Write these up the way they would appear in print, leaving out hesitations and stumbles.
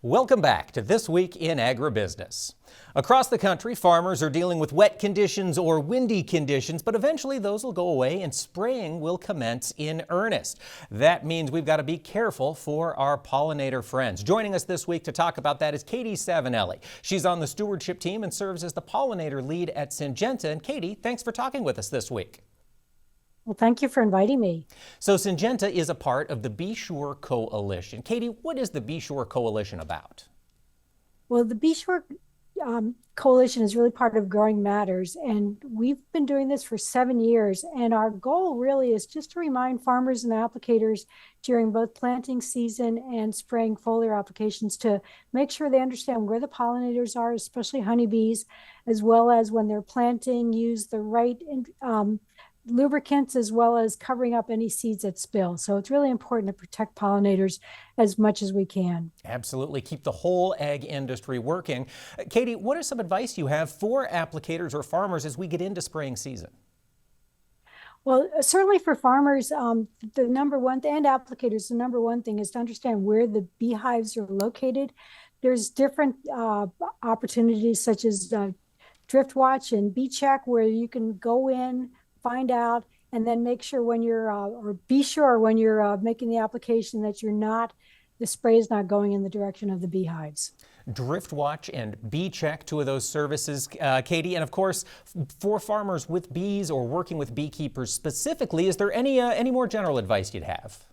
Welcome back to This Week in Agribusiness. Across the country, farmers are dealing with wet conditions or windy conditions, but eventually those will go away and spraying will commence in earnest. That means we've got to be careful for our pollinator friends. Joining us this week to talk about that is CAYDEE Savinelli. She's on the stewardship team and serves as the pollinator lead at SYNGENTA. And CAYDEE, thanks for talking with us this week. Well, thank you for inviting me. So SYNGENTA is a part of the BESURE Coalition. CAYDEE, what is the BESURE Coalition about? Well, the BESURE Coalition is really part of Growing Matters, and we've been doing this for 7 years. And our goal really is just to remind farmers and applicators during both planting season and spraying foliar applications to make sure they understand where the pollinators are, especially honeybees, as well as when they're planting, use the right lubricants, as well as covering up any seeds that spill. So it's really important to protect pollinators as much as we can. Absolutely. Keep the whole ag industry working. CAYDEE, what is some advice you have for applicators or farmers as we get into spraying season? Well, certainly for farmers, the number one, and applicators, the number one thing is to understand where the beehives are located. There's different opportunities such as Drift Watch and Bee Check, where you can go in, find out, and then make sure when you're, or be sure when you're making the application that the spray is not going in the direction of the beehives. Drift Watch and Bee Check, two of those services, CAYDEE. And of course, for farmers with bees or working with beekeepers specifically, is there any more general advice you'd have?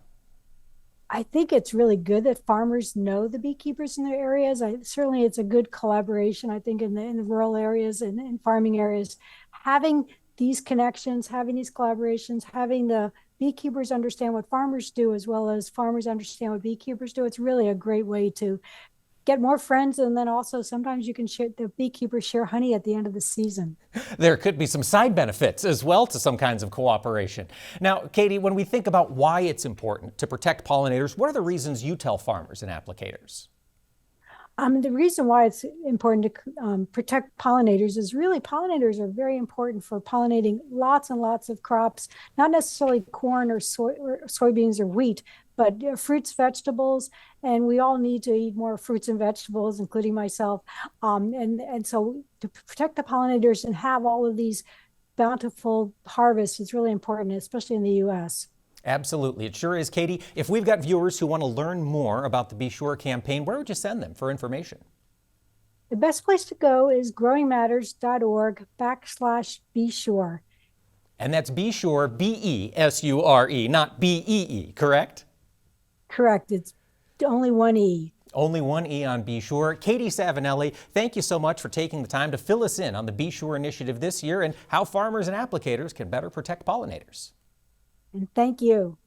I think it's really good that farmers know the beekeepers in their areas. Certainly it's a good collaboration, I think, in the rural areas and in farming areas. Having these connections, having these collaborations, having the beekeepers understand what farmers do as well as farmers understand what beekeepers do, it's really a great way to get more friends. And then also sometimes you can share, the beekeepers share honey at the end of the season. There could be some side benefits as well to some kinds of cooperation. Now, CAYDEE, when we think about why it's important to protect pollinators, what are the reasons you tell farmers and applicators? The reason why it's important to protect pollinators is really pollinators are very important for pollinating lots and lots of crops, not necessarily corn or soybeans or wheat, but fruits, vegetables, and we all need to eat more fruits and vegetables, including myself. And so to protect the pollinators and have all of these bountiful harvests is really important, especially in the U.S. Absolutely. It sure is, CAYDEE. If we've got viewers who want to learn more about the BESURE campaign, where would you send them for information? The best place to go is growingmatters.org/BESURE. And that's BESURE, B-E-S-U-R-E, not B-E-E, correct? Correct. It's only one E. Only one E on BESURE. CAYDEE Savinelli, thank you so much for taking the time to fill us in on the BESURE initiative this year and how farmers and applicators can better protect pollinators. And thank you.